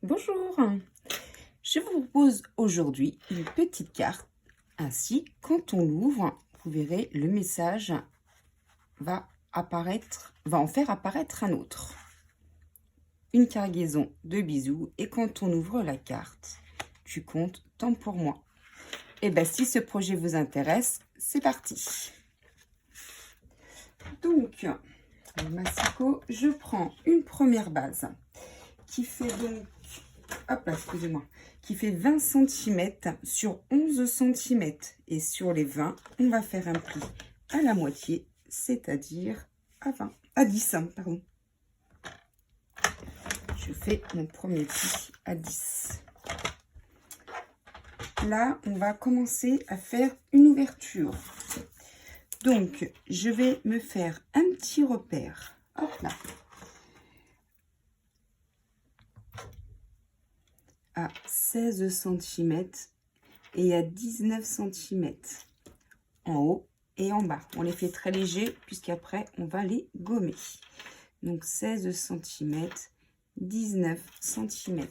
Bonjour, je vous propose aujourd'hui une petite carte. Ainsi, quand on l'ouvre, vous verrez le message va en faire apparaître un autre. Une cargaison de bisous et quand on ouvre la carte, tu comptes tant pour moi. Et bien si ce projet vous intéresse, c'est parti. Donc, le massicot, je prends une première base qui fait donc hop là, excusez-moi, qui fait 20 cm sur 11 cm. Et sur les 20, on va faire un pli à la moitié, c'est-à-dire à 10, pardon. Je fais mon premier pli à 10. Là, on va commencer à faire une ouverture. Donc, je vais me faire un petit repère. Hop là. À 16 cm et à 19 cm en haut et en bas. On les fait très légers puisqu'après on va les gommer. Donc 16 cm, 19 cm.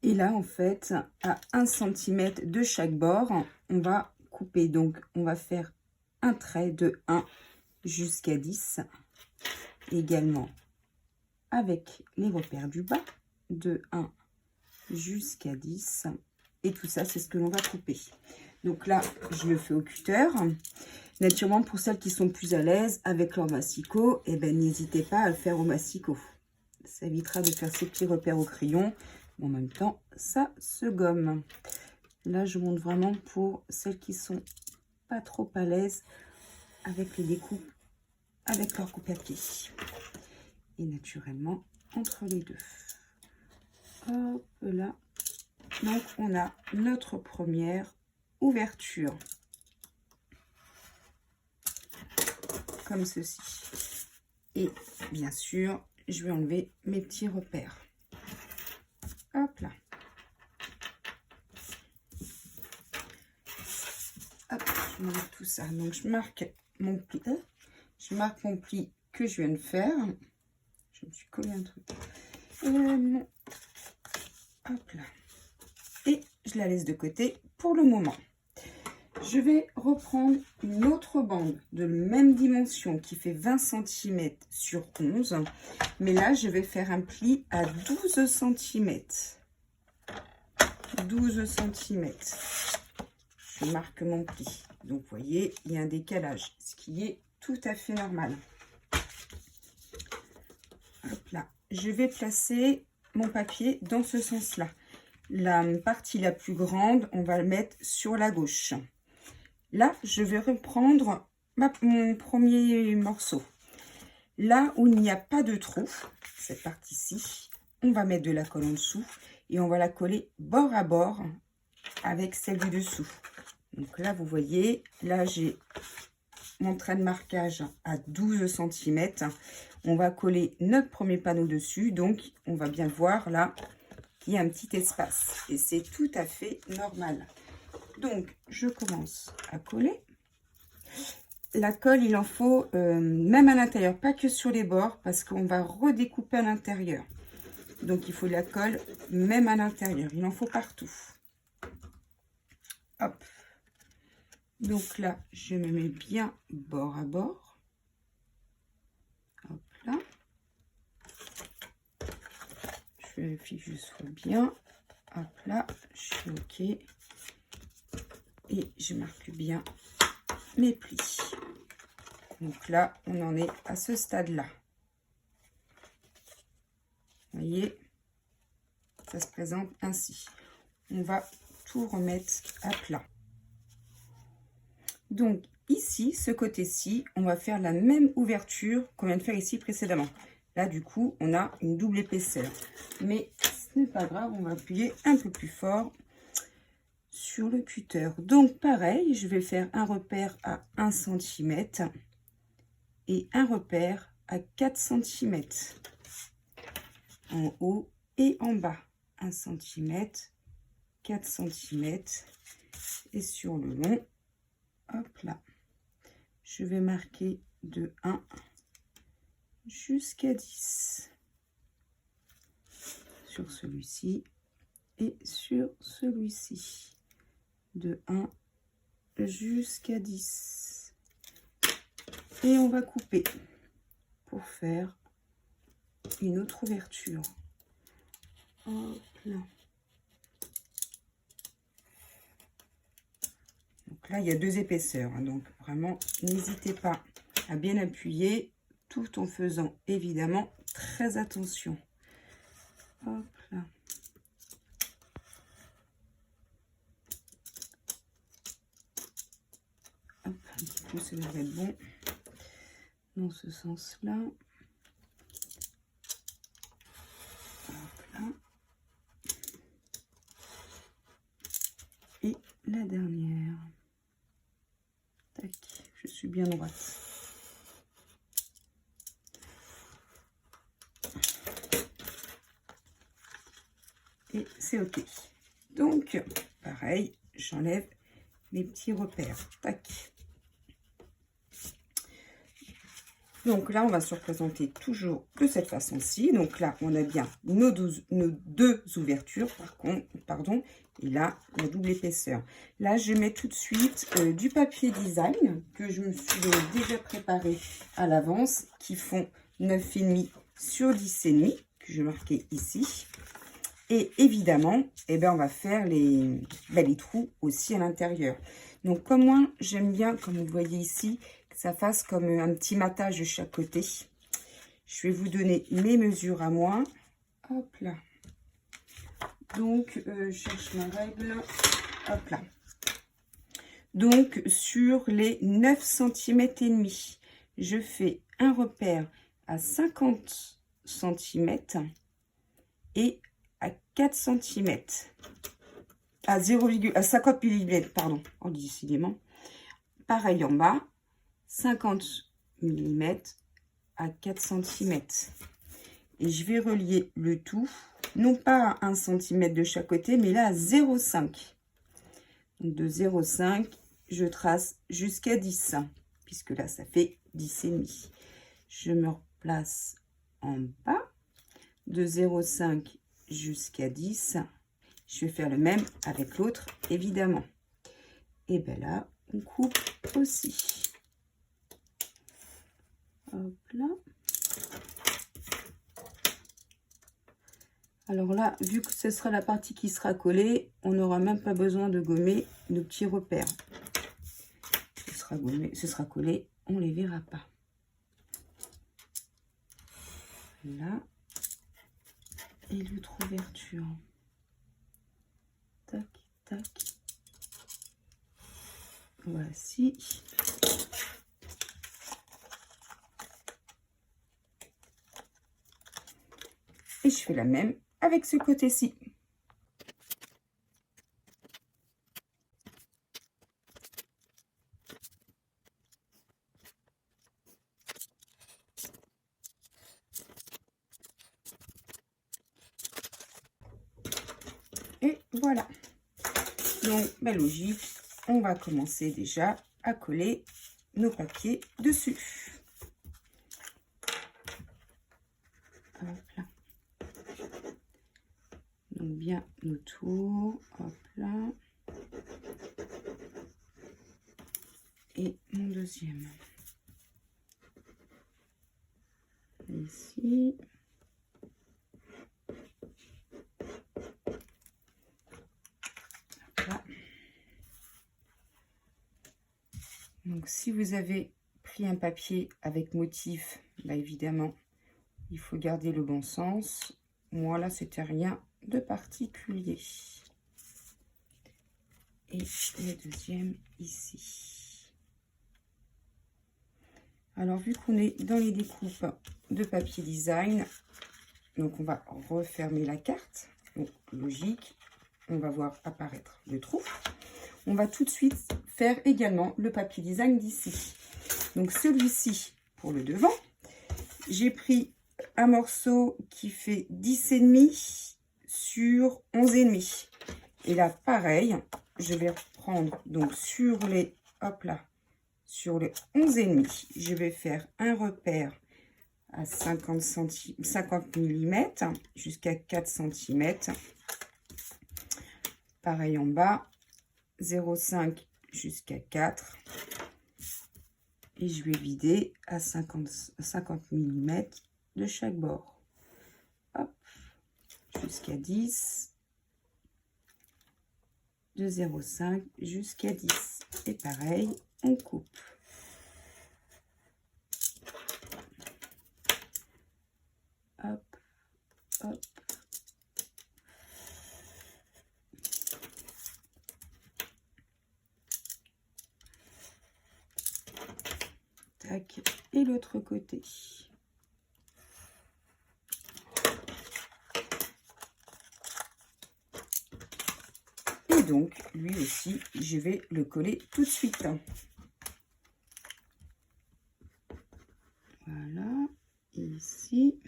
Et là en fait à 1 cm de chaque bord, on va couper. Donc on va faire un trait de 1 jusqu'à 10. Également avec les repères du bas de 1 jusqu'à 10 et tout ça c'est ce que l'on va couper. Donc là je le fais au cutter. Naturellement pour celles qui sont plus à l'aise avec leur massicot, et ben n'hésitez pas à le faire au massicot, ça évitera de faire ces petits repères au crayon. En même temps ça se gomme. Là je montre vraiment pour celles qui sont pas trop à l'aise avec les découpes avec leur coupe-papier et naturellement entre les deux. Hop là, donc on a notre première ouverture comme ceci. Et bien sûr je vais enlever mes petits repères. Hop là. Hop, je m'enlève tout ça. Donc je marque mon pli. Je marque mon pli que je viens de faire. Je me suis collé un truc. Hop là. Et je la laisse de côté pour le moment. Je vais reprendre une autre bande de même dimension qui fait 20 cm sur 11. Mais là, je vais faire un pli à 12 cm. 12 cm. Je marque mon pli. Donc, vous voyez, il y a un décalage, ce qui est tout à fait normal. Hop là. Je vais placer mon papier dans ce sens-là. La partie la plus grande, on va le mettre sur la gauche. Là, je vais reprendre mon premier morceau. Là où il n'y a pas de trou, cette partie-ci, on va mettre de la colle en dessous et on va la coller bord à bord avec celle du dessous. Donc là, vous voyez, là, j'ai mon trait de marquage à 12 cm. On va coller notre premier panneau dessus. Donc, on va bien voir là qu'il y a un petit espace. Et c'est tout à fait normal. Donc, je commence à coller. La colle, il en faut même à l'intérieur, pas que sur les bords, parce qu'on va redécouper à l'intérieur. Donc, il faut de la colle même à l'intérieur. Il en faut partout. Hop. Donc là, je me mets bien bord à bord. Hop là. Je vérifie que je sois bien. Hop là, je suis OK. Et je marque bien mes plis. Donc là, on en est à ce stade-là. Vous voyez, ça se présente ainsi. On va tout remettre à plat. Donc ici, ce côté-ci, on va faire la même ouverture qu'on vient de faire ici précédemment. Là, du coup, on a une double épaisseur. Mais ce n'est pas grave, on va appuyer un peu plus fort sur le cutter. Donc pareil, je vais faire un repère à 1 cm et un repère à 4 cm en haut et en bas. 1 cm, 4 cm et sur le long, hop là, je vais marquer de 1 jusqu'à 10. sur celui-ci et sur celui-ci. De 1 jusqu'à 10. Et on va couper pour faire une autre ouverture. Hop là. Donc là, il y a 2 épaisseurs. Hein, donc vraiment, n'hésitez pas à bien appuyer tout en faisant évidemment très attention. Hop là. Hop, un petit peu, ça devrait être bon. Dans ce sens-là. Hop là. Et la dernière. Tac, je suis bien droite. Et c'est ok. Donc, pareil, j'enlève mes petits repères. Tac. Donc là, on va se représenter toujours de cette façon-ci. Donc là, on a bien nos deux ouvertures, pardon, et là, la double épaisseur. Là, je mets tout de suite du papier design que je me suis déjà préparé à l'avance, qui font 9,5 sur 10,5, que je vais marquer ici. Et évidemment, eh ben, on va faire les trous aussi à l'intérieur. Donc, comme moi, j'aime bien, comme vous voyez ici, que ça fasse comme un petit matage de chaque côté. Je vais vous donner mes mesures à moi. Hop là. Donc, je cherche ma règle. Hop là. Donc, sur les 9 cm et demi, je fais un repère à 50 cm et à 4 cm. À 50 mm, pardon. Oh, décidément. Pareil en bas. 50 mm à 4 cm. Et je vais relier le tout, non pas à 1 cm de chaque côté, mais là à 0,5. Donc de 0,5, je trace jusqu'à 10, puisque là ça fait 10,5. Je me replace en bas, de 0,5 jusqu'à 10. Je vais faire le même avec l'autre, évidemment. Et bien là, on coupe aussi. Hop là. Alors là, vu que ce sera la partie qui sera collée, on n'aura même pas besoin de gommer nos petits repères. Ce sera gommé, ce sera collé, on ne les verra pas. Là. Et l'autre ouverture. Tac, tac. Voici. Et je fais la même avec ce côté-ci. Et voilà. Donc, bah, logique, on va commencer déjà à coller nos papiers dessus. Hop là. Donc, bien autour. Hop là. Et mon deuxième. Ici. Là. Donc, si vous avez pris un papier avec motif, bah, évidemment, il faut garder le bon sens. Moi, là, c'était rien de particulier. Et le deuxième ici. Alors, vu qu'on est dans les découpes de papier design, donc on va refermer la carte. Donc, logique, on va voir apparaître le trou. On va tout de suite faire également le papier design d'ici. Donc, celui-ci pour le devant. J'ai pris un morceau qui fait 10,5 sur 11,5. Et là, pareil, je vais reprendre donc sur les, hop là, sur les 11,5. Je vais faire un repère à 50 mm jusqu'à 4 cm. Pareil en bas, 0,5 jusqu'à 4. Et je vais vider à 50 mm de chaque bord. Hop, jusqu'à 10. De 0,5 jusqu'à 10. Et pareil, on coupe. Hop, hop. Tac. Et l'autre côté. Et donc, lui aussi, je vais le coller tout de suite. Voilà. Et ici,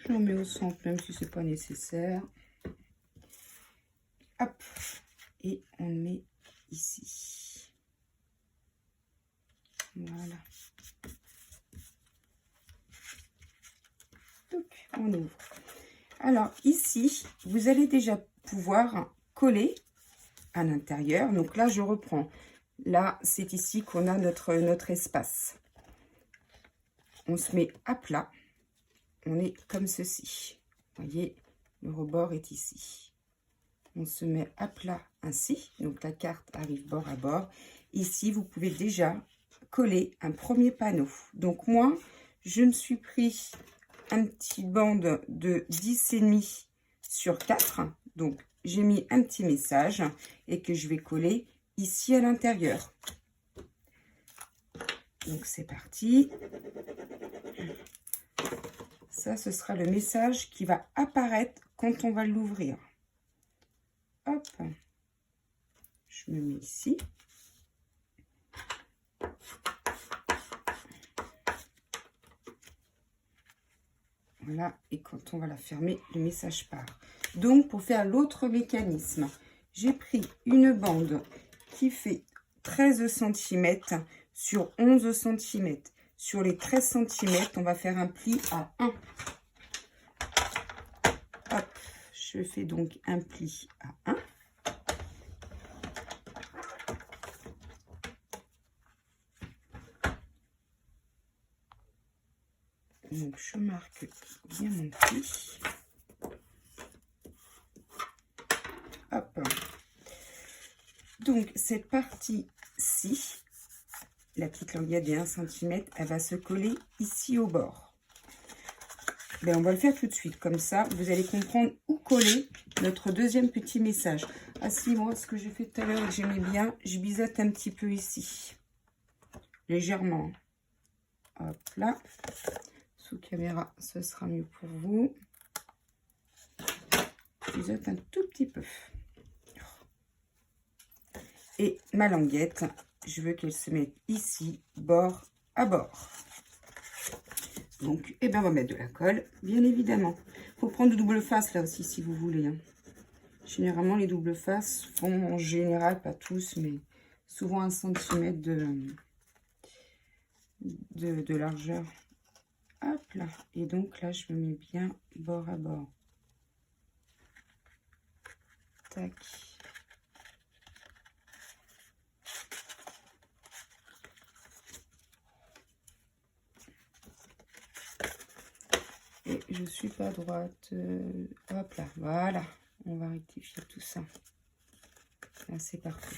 j'en mets au centre, même si c'est pas nécessaire. Hop. Et on le met ici. Voilà. Donc, on ouvre. Alors ici, vous allez déjà pouvoir coller à l'intérieur. Donc là, je reprends. Là, c'est ici qu'on a notre espace. On se met à plat. On est comme ceci. Vous voyez, le rebord est ici. On se met à plat ainsi. Donc la carte arrive bord à bord. Ici, vous pouvez déjà coller un premier panneau. Donc moi, je me suis pris un petit bande de 10,5 sur 4. Donc, j'ai mis un petit message et que je vais coller ici à l'intérieur. Donc, c'est parti. Ça, ce sera le message qui va apparaître quand on va l'ouvrir. Hop. Je me mets ici. Voilà, et quand on va la fermer, le message part. Donc, pour faire l'autre mécanisme, j'ai pris une bande qui fait 13 cm sur 11 cm. Sur les 13 cm, on va faire un pli à 1. Hop, je fais donc un pli à 1. Donc, je marque bien mon pli. Hop. Donc, cette partie-ci, la petite languette des 1 cm, elle va se coller ici au bord. Ben, on va le faire tout de suite. Comme ça, vous allez comprendre où coller notre deuxième petit message. Ah si, moi, ce que j'ai fait tout à l'heure, j'aimais bien, je biseute un petit peu ici. Légèrement. Hop là. Sous caméra, ce sera mieux pour vous. Je biseute un tout petit peu. Et ma languette, je veux qu'elle se mette ici, bord à bord. Donc, eh ben, on va mettre de la colle, bien évidemment. Il faut prendre de double face là aussi, si vous voulez. Hein. Généralement, les doubles faces font en général, pas tous, mais souvent 1 cm de largeur. Hop là. Et donc là, je me mets bien bord à bord. Tac. Et je suis pas droite. Hop là, voilà. On va rectifier tout ça. Là, c'est parfait.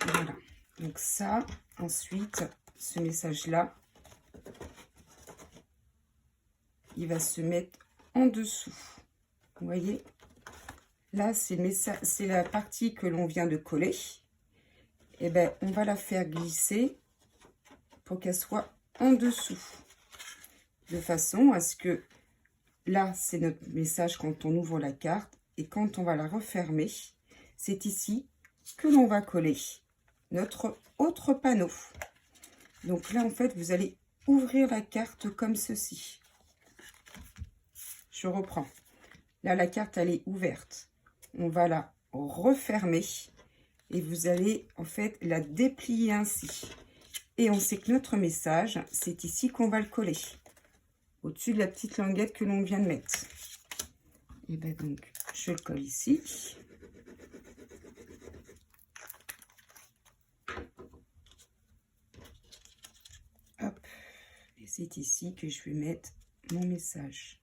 Voilà. Donc ça, ensuite, ce message-là, il va se mettre en dessous. Vous voyez? Là, c'est la partie que l'on vient de coller. Et ben, on va la faire glisser pour qu'elle soit en dessous. De façon à ce que là, c'est notre message quand on ouvre la carte. Et quand on va la refermer, c'est ici que l'on va coller notre autre panneau. Donc là, en fait, vous allez ouvrir la carte comme ceci. Je reprends. Là, la carte, elle est ouverte. On va la refermer et vous allez en fait la déplier ainsi. Et on sait que notre message, c'est ici qu'on va le coller, au-dessus de la petite languette que l'on vient de mettre. Et bien donc, je le colle ici. Hop. Et c'est ici que je vais mettre mon message.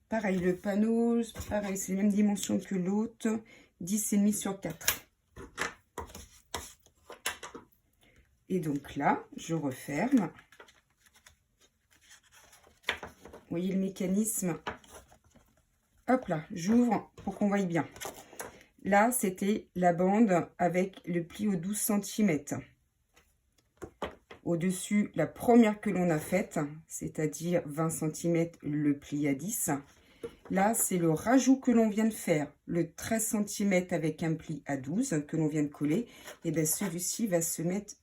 Pareil, le panneau, pareil, c'est la même dimension que l'autre, 10,5 sur 4. Et donc là, je referme. Vous voyez le mécanisme? Hop là, j'ouvre pour qu'on voie bien. Là, c'était la bande avec le pli aux 12 cm. Au-dessus, la première que l'on a faite, c'est-à-dire 20 cm, le pli à 10. Là, c'est le rajout que l'on vient de faire, le 13 cm avec un pli à 12 que l'on vient de coller. Et bien, celui-ci va se mettre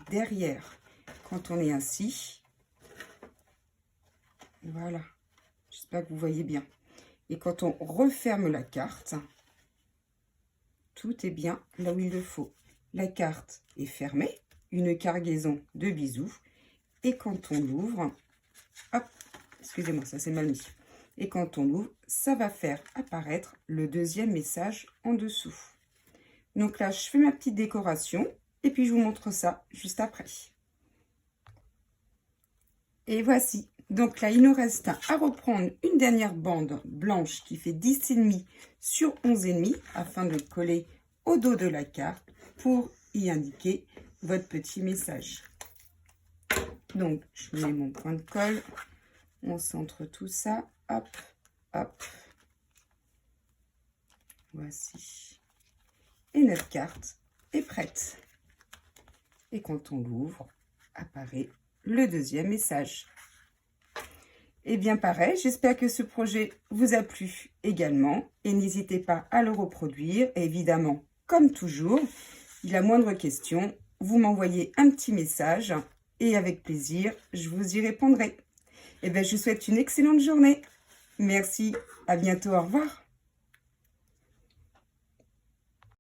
derrière. Quand on est ainsi, voilà. J'espère que vous voyez bien. Et quand on referme la carte, tout est bien là où il le faut. La carte est fermée, une cargaison de bisous. Et quand on l'ouvre, hop, excusez-moi, ça c'est mal mis. Et quand on l'ouvre, ça va faire apparaître le deuxième message en dessous. Donc là, je fais ma petite décoration et puis je vous montre ça juste après. Et voici. Donc là, il nous reste à reprendre une dernière bande blanche qui fait 10,5 sur 11,5 afin de coller au dos de la carte pour y indiquer votre petit message. Donc, je mets mon point de colle. On centre tout ça. Hop, hop. Voici. Et notre carte est prête. Et quand on l'ouvre, apparaît le deuxième message. Et bien pareil, j'espère que ce projet vous a plu également. Et n'hésitez pas à le reproduire. Et évidemment, comme toujours, la moindre question, vous m'envoyez un petit message. Et avec plaisir, je vous y répondrai. Et bien, je vous souhaite une excellente journée. Merci, à bientôt, au revoir.